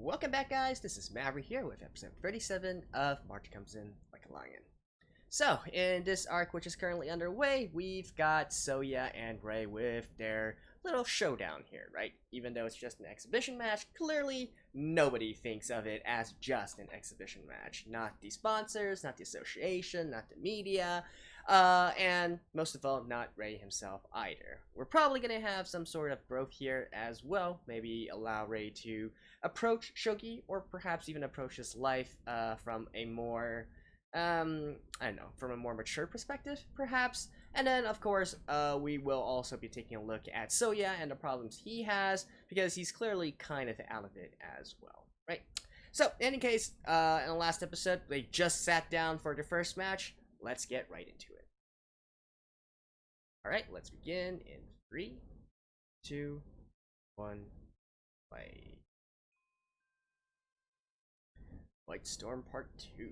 Welcome back, guys. This is Maverick here with episode 37 of March Comes In Like a Lion. So, in this arc, which is currently underway, we've got Soya and Ray with their little showdown here, right? Even though it's just an exhibition match, clearly nobody thinks of it as just an exhibition match. Not the sponsors, not the association, not the media, and most of all, not Ray himself either. We're probably going to have some sort of growth here as well. Maybe allow Ray to approach Shogi, or perhaps even approach his life from a more I don't know, from a more mature perspective, perhaps. And then, of course, we will also be taking a look at Soya and the problems he has, because he's clearly kind of out of it as well, right? So, in any case, in the last episode, they just sat down for the first match. Let's get right into it. Alright, let's begin in 3, 2, 1, play. White Storm Part 2.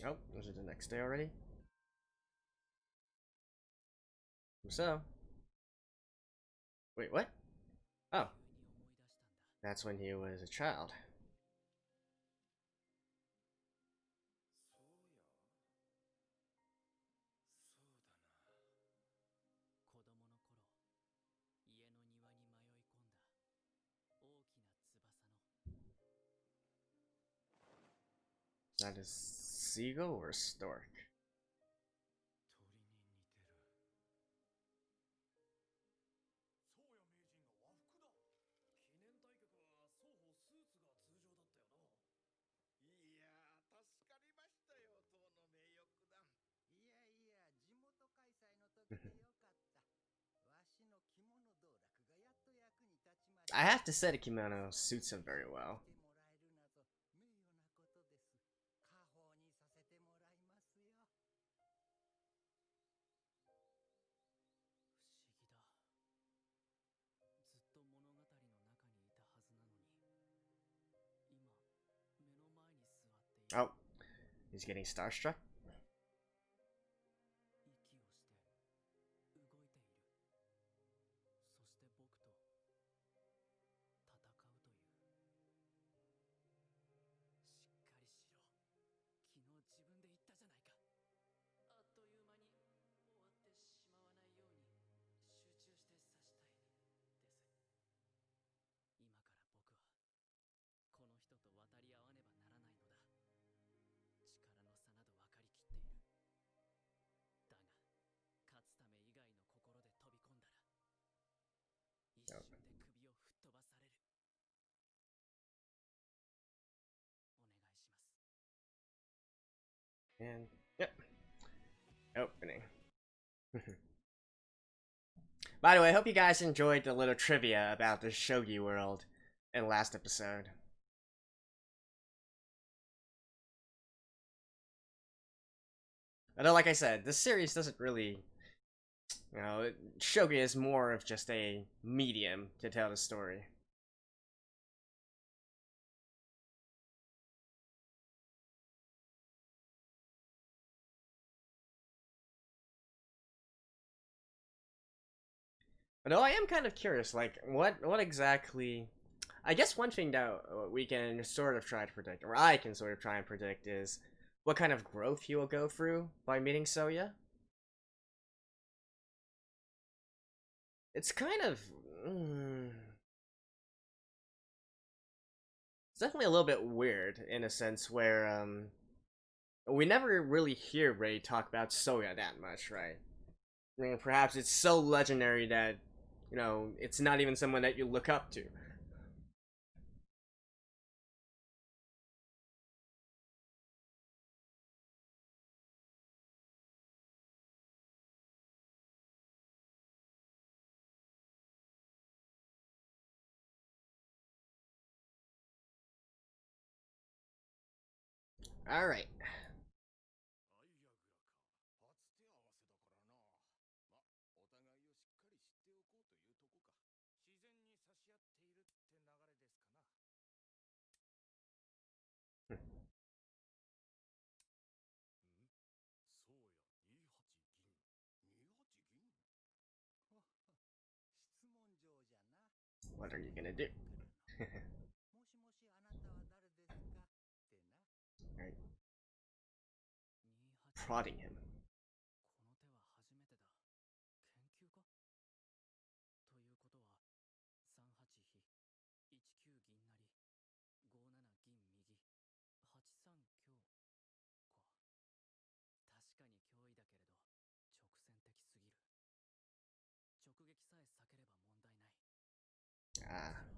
Oh, is it the next day already? So. Wait, what? Oh. That's when he was a child. Is that a seagull or a stork? I have to say the kimono suits him very well. Oh, he's getting starstruck. And yep, opening. By the way, I hope you guys enjoyed the little trivia about the Shogi world in the last episode. Although, like I said, this series doesn't really, Shogi is more of just a medium to tell the story. Although I am kind of curious, like, what exactly... I guess one thing that we can sort of try to predict, or I can sort of try and predict, is what kind of growth he will go through by meeting Soya. It's kind of... It's definitely a little bit weird, in a sense, where, we never really hear Ray talk about Soya that much, right? I mean, perhaps it's so legendary that, it's not even someone that you look up to. Alright. What are you gonna do? Right. Prodding him. ああ。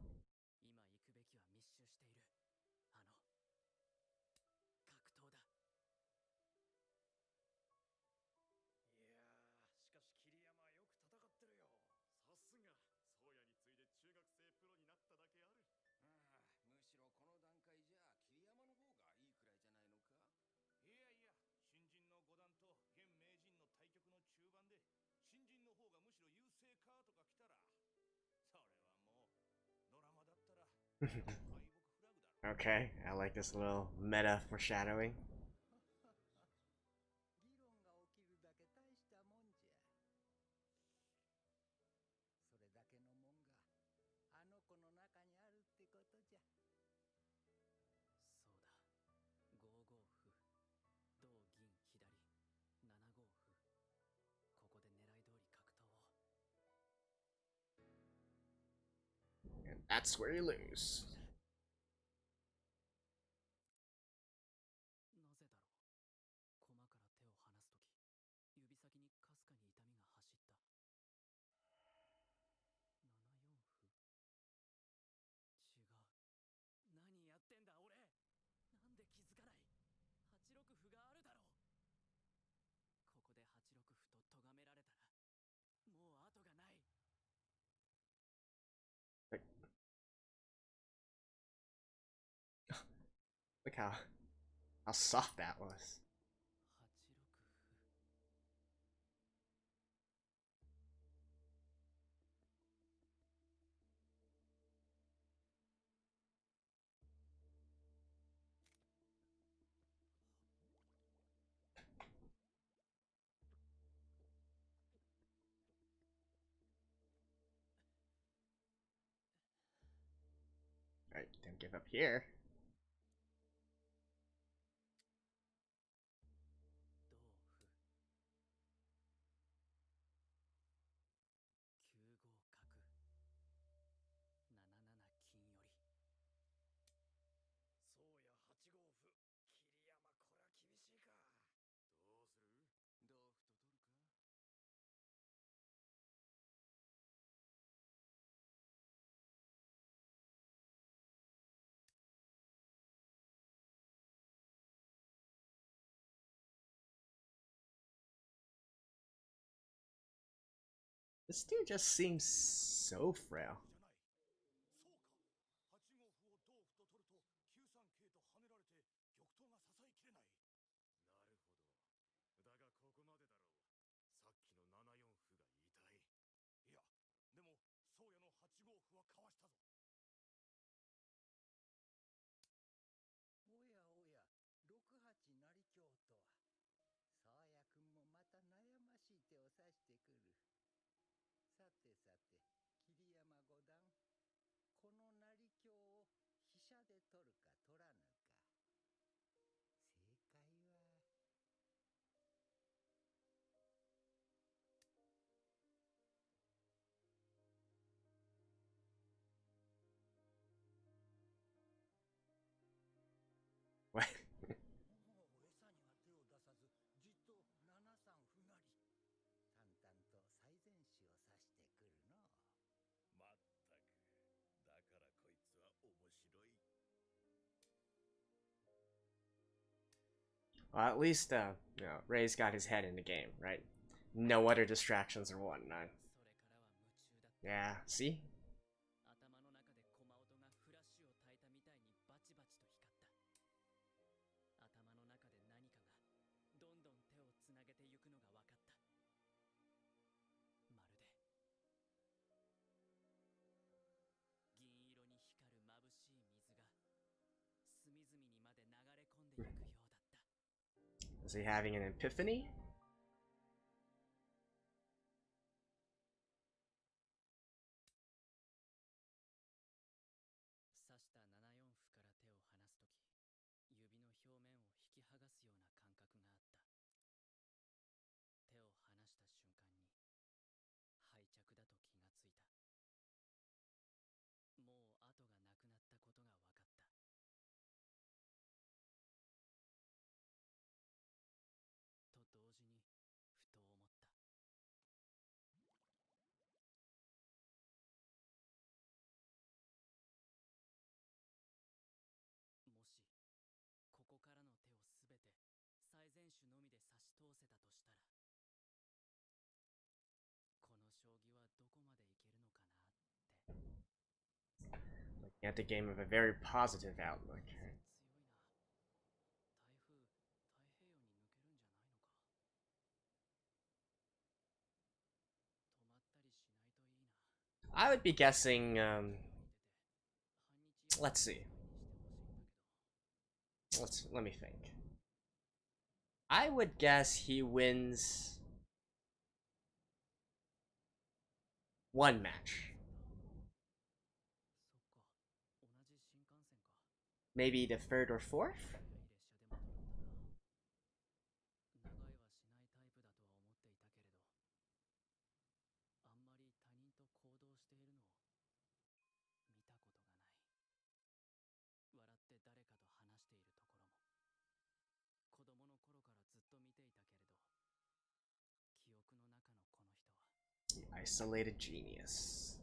Okay, I like this little meta foreshadowing. And that's where you lose. Like, look how soft that was. Alright, don't give up here. This dude just seems so frail. What? Well, at least, Ray's got his head in the game, right? No other distractions or whatnot. Yeah, see? Is he having an epiphany? at the game of a very positive outlook. I would be guessing, let's see. Let me think. I would guess he wins one match. Maybe the third or fourth? The isolated genius.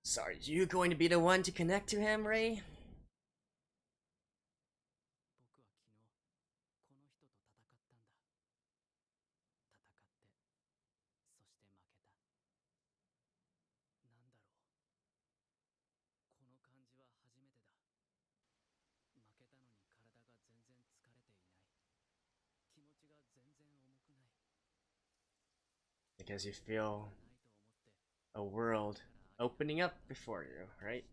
So are you going to be the one to connect to him, Ray? Because you feel a world opening up before you, right?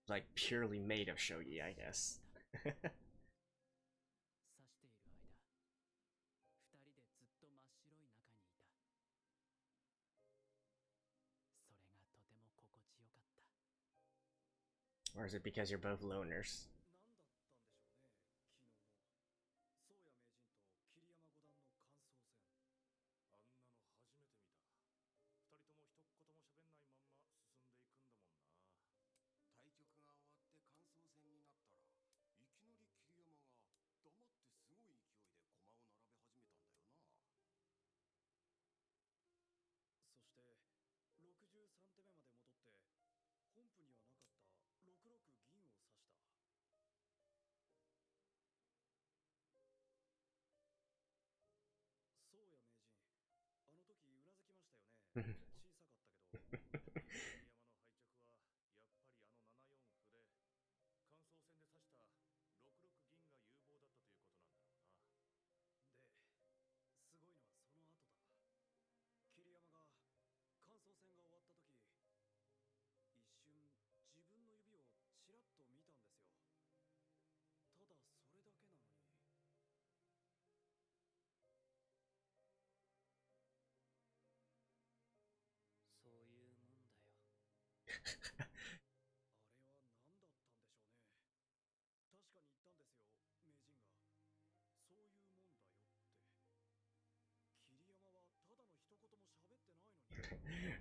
Like purely made of shogi, I guess. Or is it because you're both loners?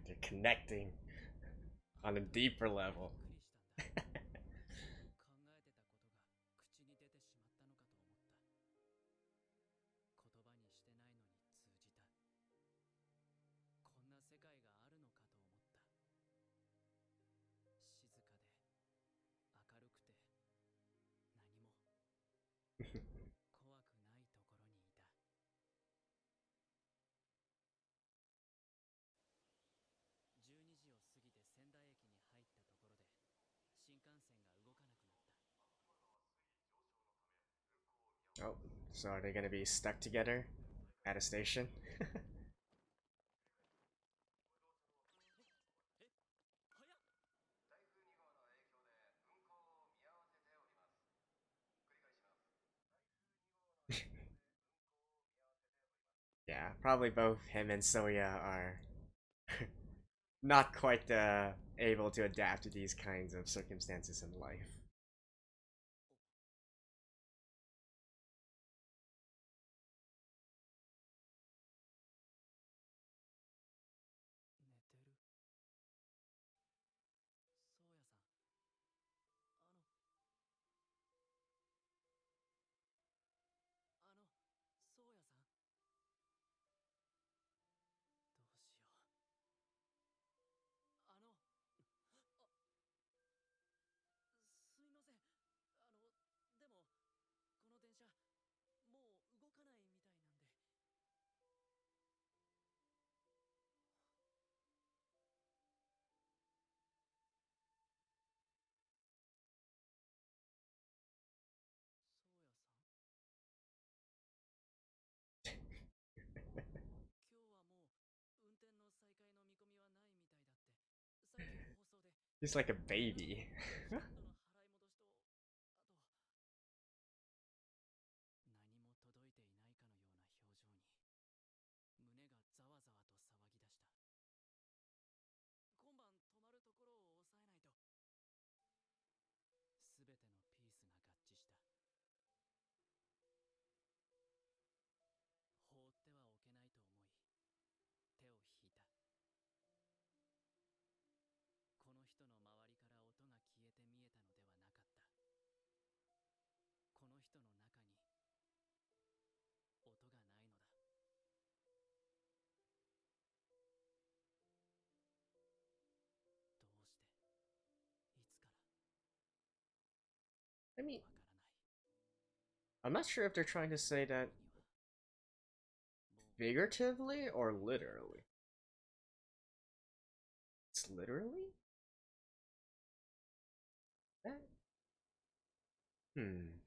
They're connecting on a deeper level. So are they gonna be stuck together at a station? Yeah, probably both him and Soya are not quite able to adapt to these kinds of circumstances in life. He's like a baby. い mean, I'm not sure if they're trying to say that figuratively or literally. It's literally? That? Hmm.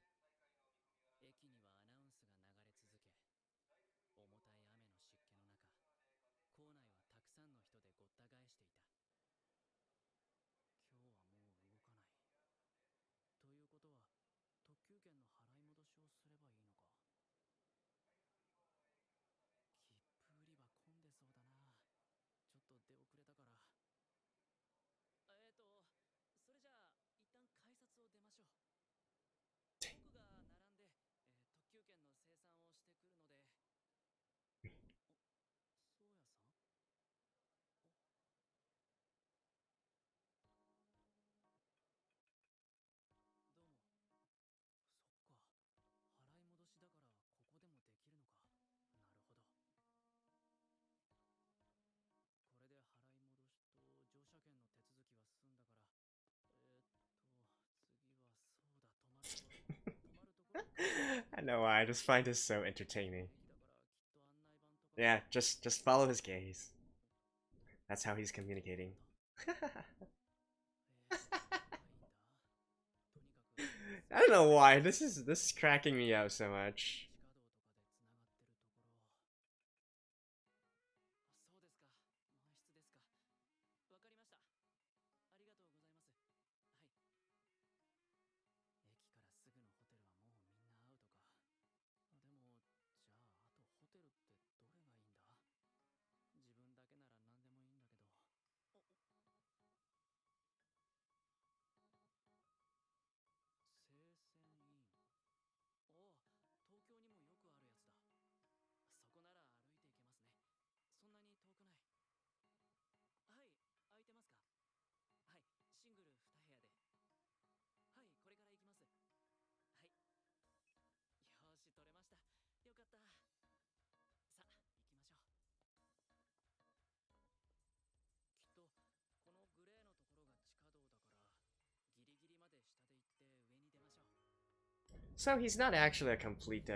I know why, I just find this so entertaining. Yeah, just follow his gaze. That's how he's communicating. I don't know why, this is cracking me up so much. So he's not actually a complete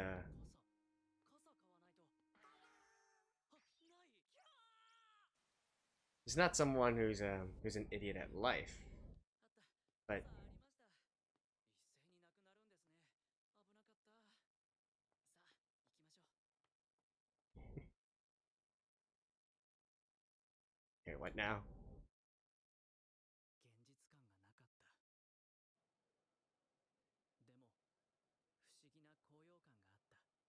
he's not someone who's an idiot at life. But What now? 現実感がなかった。でも不思議な高揚感があった。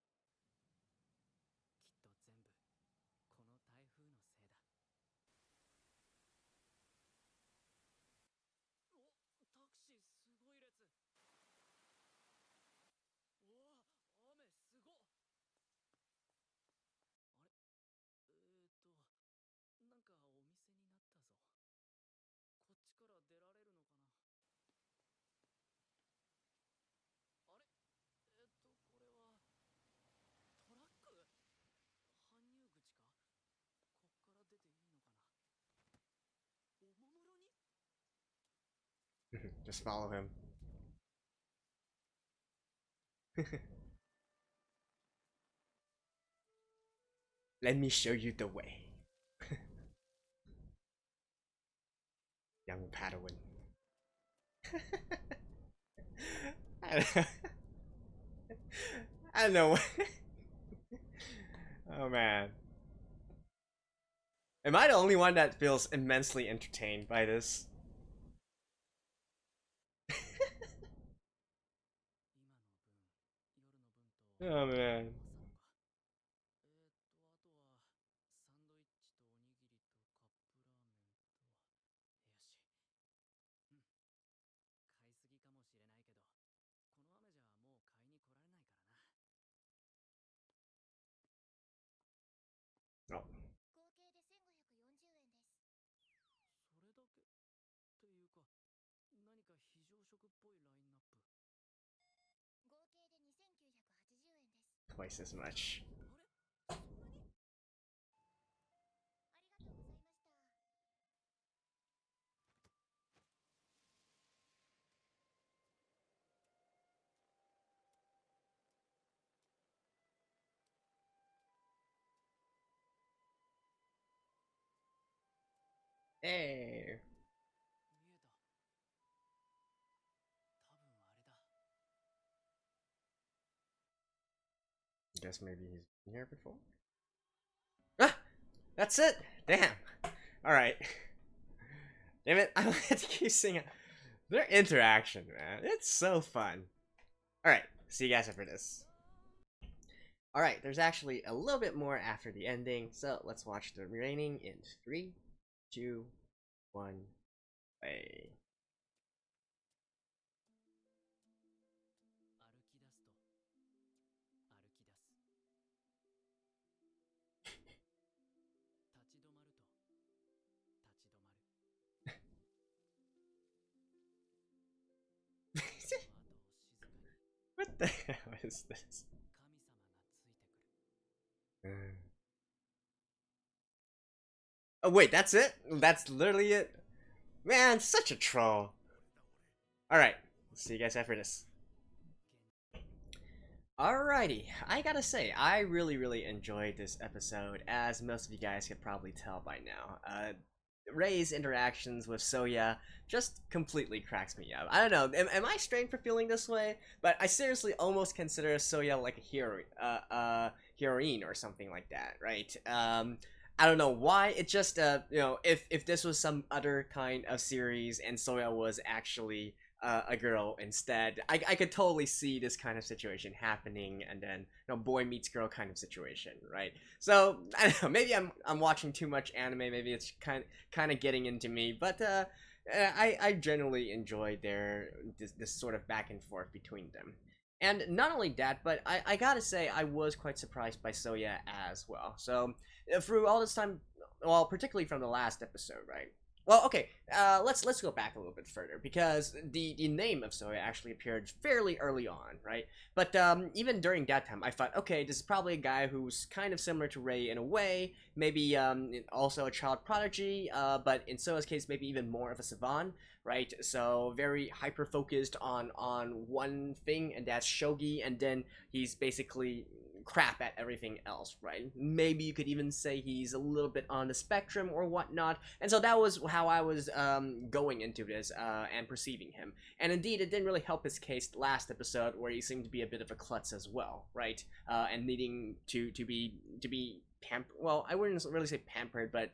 きっと全部この台風のせいだ。お、タクシーすごい列。うわ、雨すごっ。あれ、なんかお店になったぞ。こっちから出られるのかな。あれ、これはトラック？搬入口か？こっから出ていいのかな。おもむろに？ Just follow him. Let me show you the way. Young Padawan. I don't know. Oh man. Am I the only one that feels immensely entertained by this? Oh man. 合計で1540円です。それだけっていうか、何か非常食っぽいラインナップ。合計で2980円です。Twice as much. あれ、そんなに？ありがとうございました。Hey. 見えた。多分あれだ。Guess maybe he's been here before? Ah! That's it! Damn! Alright. Damn it, I had to keep singing. Their interaction, man. It's so fun. Alright, see you guys after this. Alright, there's actually a little bit more after the ending, so let's watch the remaining in 3, 2, 1, play. 歩き出すと歩き出す。立ち止まると立ち止まる。What the hell is this? 神様がついてくる。Oh wait, that's it? That's literally it? Man, such a troll. Alright, see you guys after this. Alrighty, I gotta say, I really enjoyed this episode, as most of you guys could probably tell by now. Rei's interactions with Soya just completely cracks me up. I don't know, am I strange for feeling this way? But I seriously almost consider Soya like a heroine or something like that, right? I don't know why. It just, you know, if this was some other kind of series and Soya was actually a girl instead, I could totally see this kind of situation happening, and then, you know, boy meets girl kind of situation, right? So I don't know, maybe I'm watching too much anime, maybe it's kind of getting into me, but I generally enjoyed this sort of back and forth between them. And not only that, but I gotta say, I was quite surprised by Soya as well. So through all this time, well, particularly from the last episode, right? Well, okay, let's go back a little bit further, because the name of Soya actually appeared fairly early on, right? But even during that time, I thought, okay, this is probably a guy who's kind of similar to Rei in a way, maybe also a child prodigy, but in Soya's case, maybe even more of a savant, right? So very hyper focused on one thing, and that's Shogi, and then he's basically crap at everything else, right? Maybe you could even say he's a little bit on the spectrum or whatnot. And so that was how I was going into this and perceiving him. And indeed, it didn't really help his case last episode, where he seemed to be a bit of a klutz as well, right? And needing to be well, I wouldn't really say pampered, but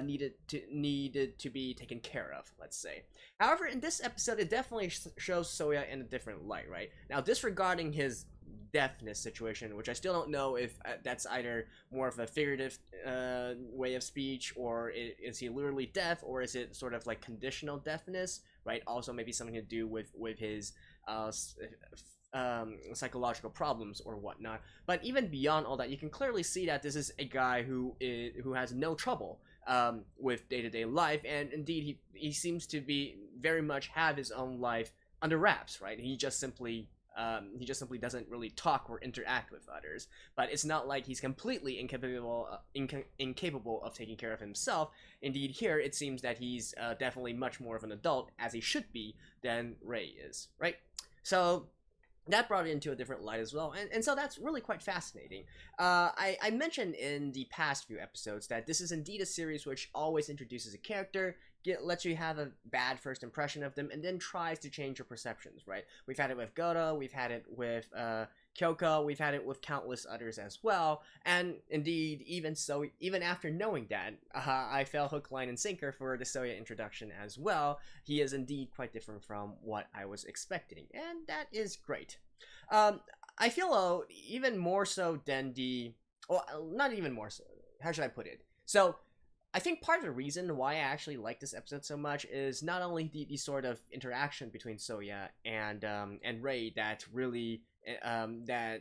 needed to be taken care of, let's say. However, in this episode, it definitely shows Soya in a different light, right? Now, disregarding his deafness situation, which I still don't know if that's either more of a figurative way of speech, or is he literally deaf, or is it sort of like conditional deafness, right? Also, maybe something to do with his psychological problems or whatnot. But even beyond all that, you can clearly see that this is a guy who has no trouble with day-to-day life, and indeed he seems to be very much have his own life under wraps, right? He just simply doesn't really talk or interact with others. But it's not like he's completely incapable of taking care of himself. Indeed, here it seems that he's definitely much more of an adult, as he should be, than Rei is, right? So that brought it into a different light as well, and so that's really quite fascinating. I mentioned in the past few episodes that this is indeed a series which always introduces a character, lets you have a bad first impression of them, and then tries to change your perceptions, right? We've had it with Goto, we've had it with Kyoko, we've had it with countless others as well, and indeed, even after knowing that, I fell hook, line, and sinker for the Soya introduction as well. He is indeed quite different from what I was expecting, and that is great. I feel even more so than well, not even more so, how should I put it? So, I think part of the reason why I actually like this episode so much is not only the sort of interaction between Soya and Rei that really I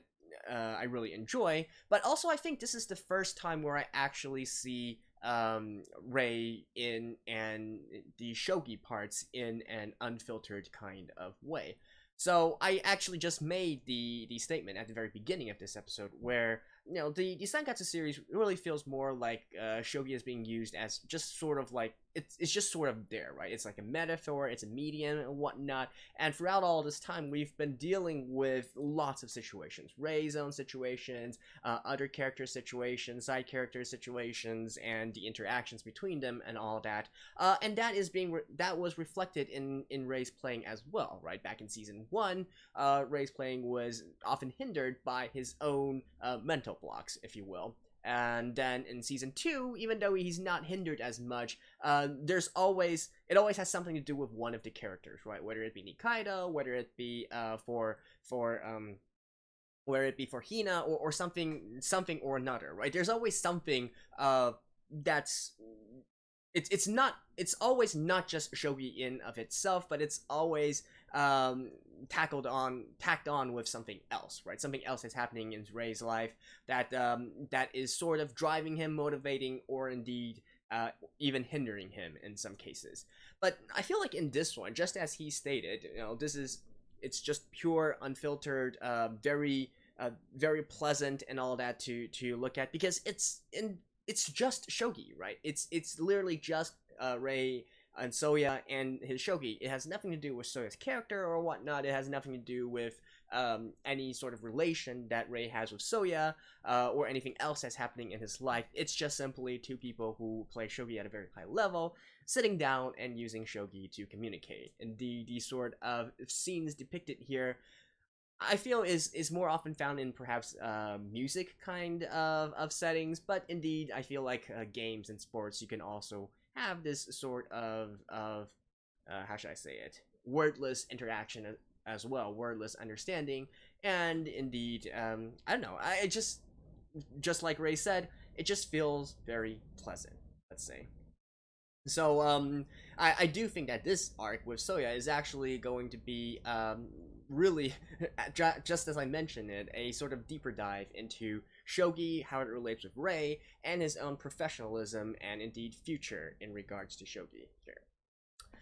really enjoy, but also I think this is the first time where I actually see Rei in and the Shogi parts in an unfiltered kind of way. So I actually just made the statement at the very beginning of this episode where, you know, the Sangatsu series really feels more like Shogi is being used as just sort of like, it's just sort of there, right? It's like a metaphor, it's a medium and whatnot, and throughout all this time we've been dealing with lots of situations. Rei's own situations, other character situations, side character situations, and the interactions between them and all that. And that was reflected in Rei's playing as well, right? Back in season 1, Rei's playing was often hindered by his own mental blocks, if you will. And then in season 2, even though he's not hindered as much, it always has something to do with one of the characters, right? Whether it be Nikaido, whether it be whether it be for Hina, or something or another, right? There's always something that's it's always not just Shogi in of itself, but it's always tacked on with something else, right? Something else is happening in Rei's life that is sort of driving him, motivating, or indeed even hindering him in some cases. But I feel like in this one, just as he stated, you know, it's just pure, unfiltered, very pleasant and all that to look at, because it's just Shogi, right? It's literally just Rei and Soya and his Shogi. It has nothing to do with Soya's character or whatnot. It has nothing to do with any sort of relation that Rei has with Soya, or anything else that's happening in his life. It's just simply two people who play Shogi at a very high level, sitting down and using Shogi to communicate. And the sort of scenes depicted here, I feel is more often found in perhaps music kind of settings, but indeed I feel like games and sports, you can also have this sort of how should I say it, wordless interaction as well, wordless understanding, and indeed I don't know, I just like Rei said, it just feels very pleasant, let's say. So I do think that this arc with Soya is actually going to be really, just as I mentioned it, a sort of deeper dive into Shogi, how it relates with Rei, and his own professionalism and indeed future in regards to Shogi here.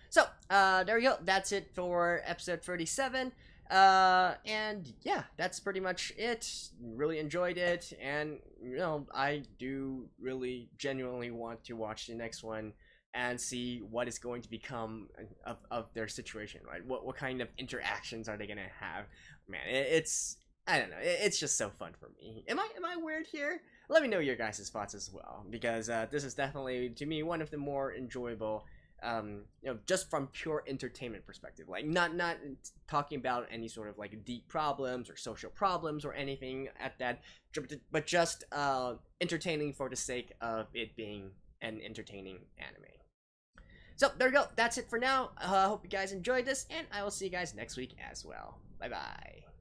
So, there we go. That's it for episode 37. And yeah, that's pretty much it. Really enjoyed it, and you know, I do really genuinely want to watch the next one and see what is going to become of their situation, right? What kind of interactions are they gonna have? Man, it's, I don't know, it's just so fun for me. Am I weird here? Let me know your guys' thoughts as well, because this is definitely, to me, one of the more enjoyable just from pure entertainment perspective, like not talking about any sort of like deep problems or social problems or anything at that, but just entertaining for the sake of it being an entertaining anime. So there we go. That's it for now. I hope you guys enjoyed this, and I will see you guys next week as well. Bye bye.